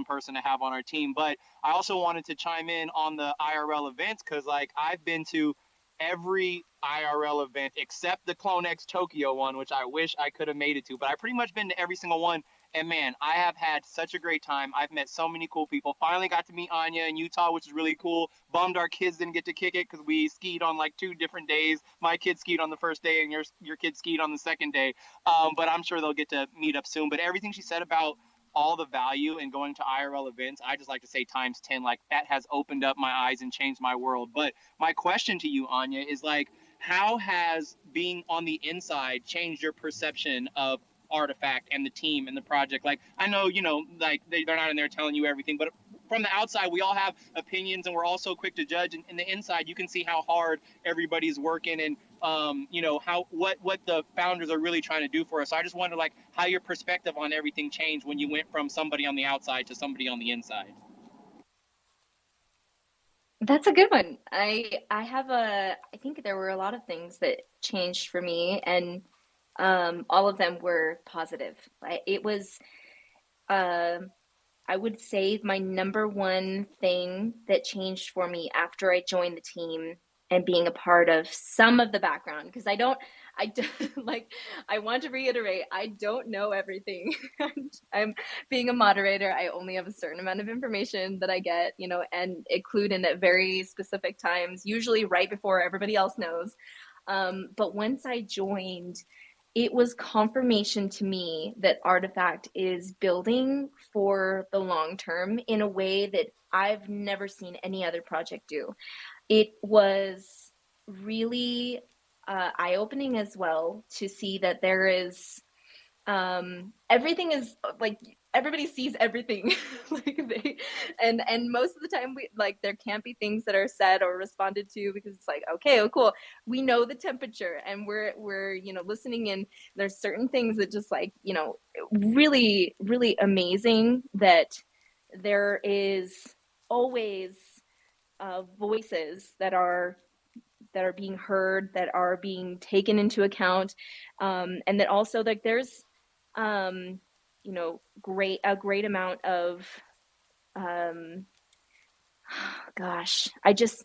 person to have on our team. But I also wanted to chime in on the IRL events, because like, I've been to every IRL event except the CloneX Tokyo one, which I wish I could have made it to, but I've pretty much been to every single one. And man, I have had such a great time. I've met so many cool people. Finally got to meet Anya in Utah, which is really cool. Bummed our kids didn't get to kick it because we skied on like 2 different days. My kid skied on the first day and your kid skied on the second day. But I'm sure they'll get to meet up soon. But everything she said about all the value in going to IRL events, I just like to say times 10. Like, that has opened up my eyes and changed my world. But my question to you, Anya, is like, how has being on the inside changed your perception of Artifact and the team and the project? Like, I know, like, they're not in there telling you everything, but from the outside, we all have opinions and we're all so quick to judge. And in the inside, you can see how hard everybody's working and, what the founders are really trying to do for us. So I just wonder, like, how your perspective on everything changed when you went from somebody on the outside to somebody on the inside. That's a good one. I think there were a lot of things that changed for me, and all of them were positive. It was, I would say, my number one thing that changed for me after I joined the team and being a part of some of the background, because I don't like, I want to reiterate, I don't know everything. I'm being a moderator. I only have a certain amount of information that I get, and include in at very specific times, usually right before everybody else knows. But once I joined, it was confirmation to me that Artifact is building for the long term in a way that I've never seen any other project do. It was really eye-opening as well to see that there is everything is like, everybody sees everything. Like, and most of the time there can't be things that are said or responded to, because it's like, okay, oh cool, we know the temperature and we're listening in. There's certain things that just like, really really amazing, that there is always voices that are being heard, that are being taken into account, and that also, like, there's a great amount of gosh, I guess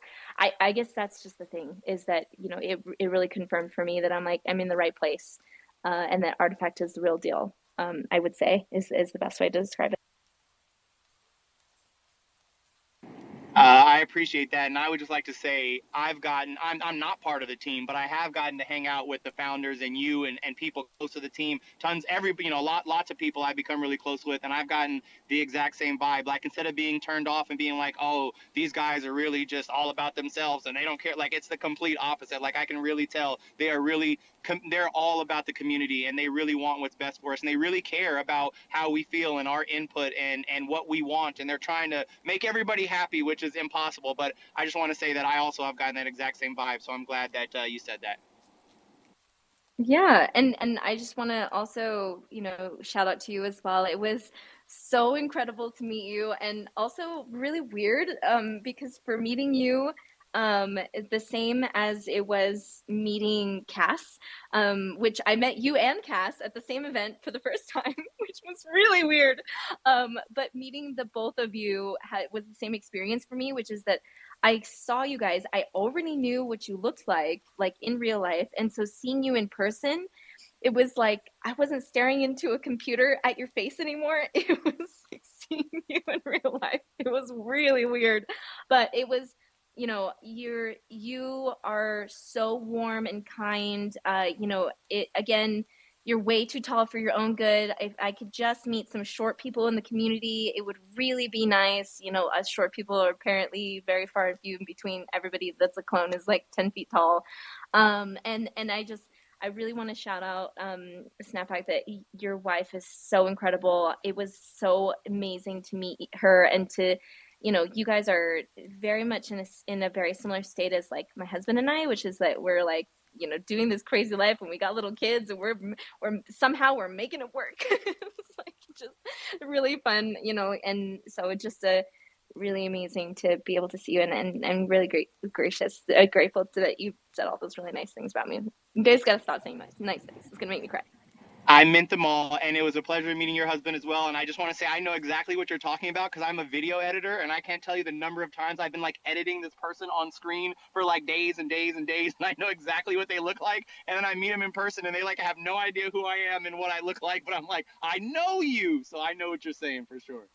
that's just the thing, is that it really confirmed for me that I'm in the right place, and that Artifact is the real deal. I would say is the best way to describe it. I appreciate that, and I would just like to say I'm not part of the team, but I have gotten to hang out with the founders and you and people close to the team. Lots of people I've become really close with, and I've gotten the exact same vibe. Like, instead of being turned off and being like, oh, these guys are really just all about themselves and they don't care. Like, it's the complete opposite. Like, I can really tell they are really they're all about the community, and they really want what's best for us, and they really care about how we feel and our input and what we want, and they're trying to make everybody happy, which is impossible. But I just want to say that I also have gotten that exact same vibe, so I'm glad that you said that. Yeah, and I just want to also, shout out to you as well. It was so incredible to meet you, and also really weird, because for meeting you, the same as it was meeting Cass, which I met you and Cass at the same event for the first time, which was really weird. But meeting the both of you was the same experience for me, which is that I saw you guys. I already knew what you looked like in real life. And so seeing you in person, it was like I wasn't staring into a computer at your face anymore. It was like seeing you in real life. It was really weird. But it was, you are so warm and kind. It again, you're way too tall for your own good. If I could just meet some short people in the community, it would really be nice. Us short people are apparently very far and few in between. Everybody that's a clone is like 10 feet tall. And I really want to shout out Snapback that your wife is so incredible. It was so amazing to meet her and to, you guys are very much in a very similar state as like my husband and I, which is that we're like, doing this crazy life and we got little kids and we're somehow we're making it work. It's like just really fun, and so it's just really amazing to be able to see you, and really grateful that you said all those really nice things about me. You guys gotta stop saying nice things. It's gonna make me cry. I meant them all, and it was a pleasure meeting your husband as well. And I just want to say I know exactly what you're talking about because I'm a video editor, and I can't tell you the number of times I've been like editing this person on screen for like days and days and days, and I know exactly what they look like. And then I meet them in person, and they like have no idea who I am and what I look like, but I'm like, I know you, so I know what you're saying for sure.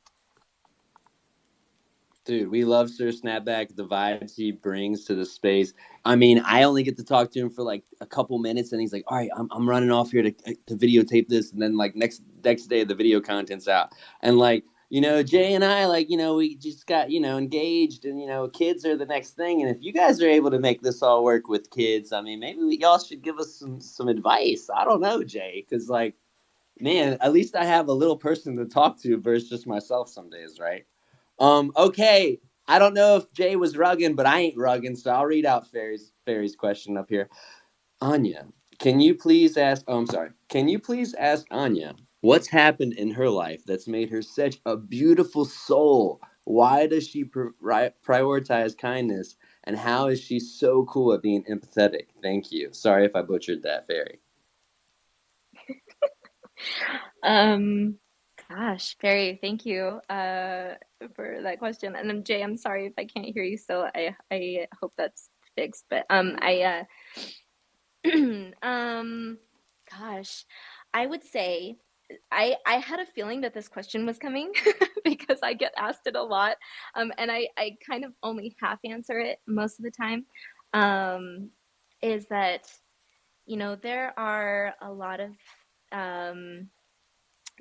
Dude, we love Sir Snapback, the vibes he brings to the space. I mean, I only get to talk to him for like a couple minutes, and he's like, all right, I'm running off here to videotape this. And then like next day, the video content's out. And like, Jay and I, like, we just got, engaged, and, kids are the next thing. And if you guys are able to make this all work with kids, I mean, maybe y'all should give us some advice. I don't know, Jay, because like, man, at least I have a little person to talk to versus just myself some days, right? Okay. I don't know if Jay was rugging, but I ain't rugging, so I'll read out Fairy's question up here. Anya, can you please ask? Oh, I'm sorry. Can you please ask Anya what's happened in her life that's made her such a beautiful soul? Why does she prioritize kindness, and how is she so cool at being empathetic? Thank you. Sorry if I butchered that, Fairy. Gosh, Barry, thank you for that question. And then Jay, I'm sorry if I can't hear you still. I hope that's fixed. But gosh, I would say I had a feeling that this question was coming because I get asked it a lot. And I kind of only half answer it most of the time. Is that, there are a lot of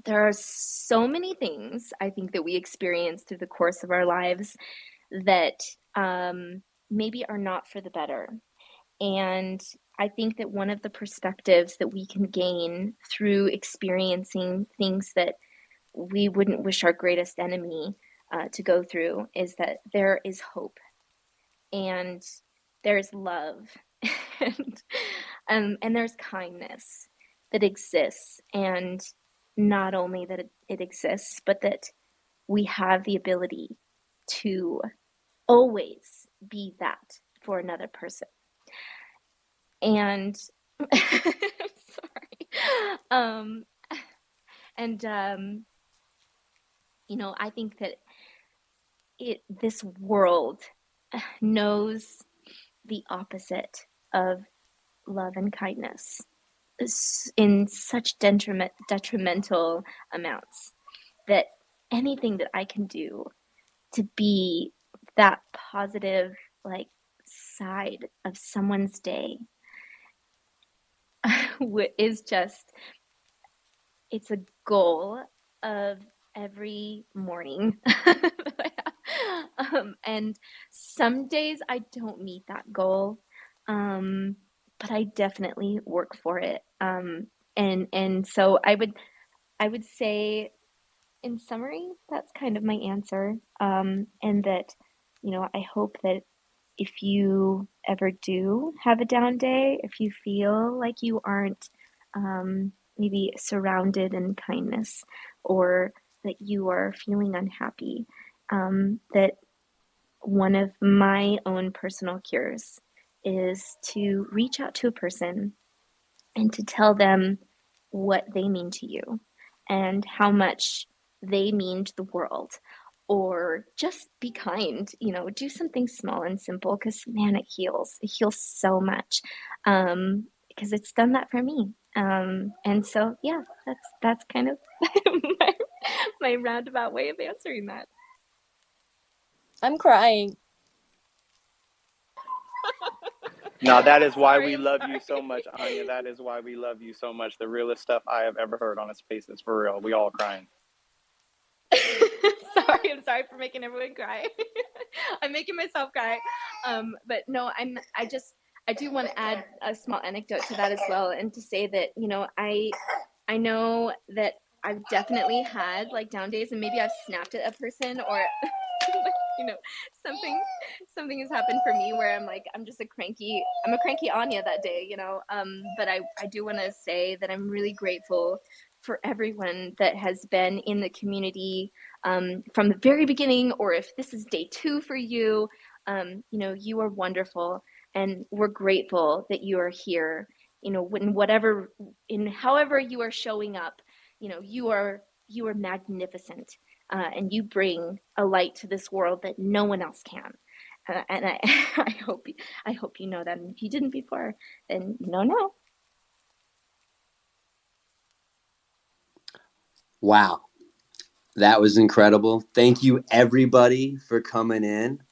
there are so many things I think that we experience through the course of our lives that maybe are not for the better. And I think that one of the perspectives that we can gain through experiencing things that we wouldn't wish our greatest enemy to go through is that there is hope and there's love and there's kindness that exists. And not only that it exists, but that we have the ability to always be that for another person. And I'm sorry. I think that this world knows the opposite of love and kindness in such detrimental amounts, that anything that I can do to be that positive like side of someone's day is just, it's a goal of every morning. And some days I don't meet that goal, but I definitely work for it. And so I would say, in summary, that's kind of my answer. And that, I hope that if you ever do have a down day, if you feel like you aren't maybe surrounded in kindness, or that you are feeling unhappy, that one of my own personal cures is to reach out to a person and to tell them what they mean to you and how much they mean to the world. Or just be kind, do something small and simple, because man, it heals. It heals so much, because it's done that for me. And so, yeah, that's kind of my roundabout way of answering that. I'm crying. No, that is why Sorry, we I'm love sorry. you so much, Anya. That is why we love you so much. The realest stuff I have ever heard on a Spaces, for real. We all crying. I'm sorry for making everyone cry. I'm making myself cry. But no, I do want to add a small anecdote to that as well, and to say that, I know that I've definitely had like down days, and maybe I've snapped at a person, or you know, something has happened for me where I'm just a cranky Anya that day, but I do want to say that I'm really grateful for everyone that has been in the community, from the very beginning, or if this is day 2 for you, you are wonderful, and we're grateful that you are here, in however you are showing up, you are magnificent, and you bring a light to this world that no one else can. And I, I hope you know that. And if you didn't before, then you know now. Wow. That was incredible. Thank you, everybody, for coming in.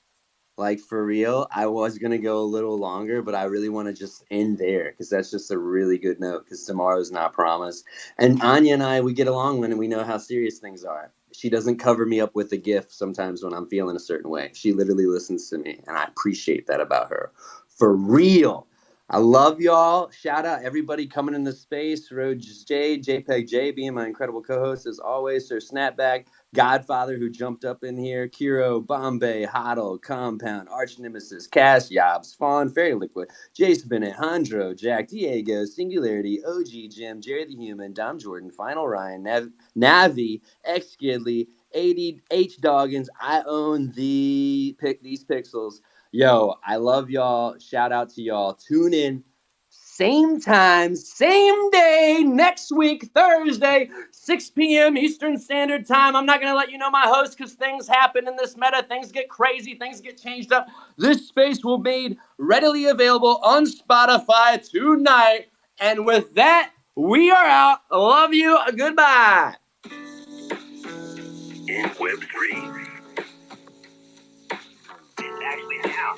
Like, for real, I was going to go a little longer, but I really want to just end there, because that's just a really good note, because tomorrow's not promised. And Anya and I, we get along when we know how serious things are. She doesn't cover me up with a gift sometimes when I'm feeling a certain way. She literally listens to me, and I appreciate that about her. For real. I love y'all. Shout out everybody coming in the space. Rose J, JPEG J being my incredible co-host as always. Sir Snapback, Godfather, who jumped up in here, Kiro, Bombay, Hoddle, Compound, Arch Nemesis, Cass, Yobs, Fawn, Fairy Liquid, Jace Bennett, Hondro, Jack, Diego, Singularity, OG, Jim, Jerry the Human, Dom Jordan, Final Ryan, Navi, X Skidley, 80 H Doggins. I own these pixels. Yo, I love y'all. Shout out to y'all. Tune in. Same time, same day, next week, Thursday, 6 p.m. Eastern Standard Time. I'm not going to let you know my host, because things happen in this meta. Things get crazy. Things get changed up. This space will be made readily available on Spotify tonight. And with that, we are out. Love you. Goodbye. In Web3, it's actually now.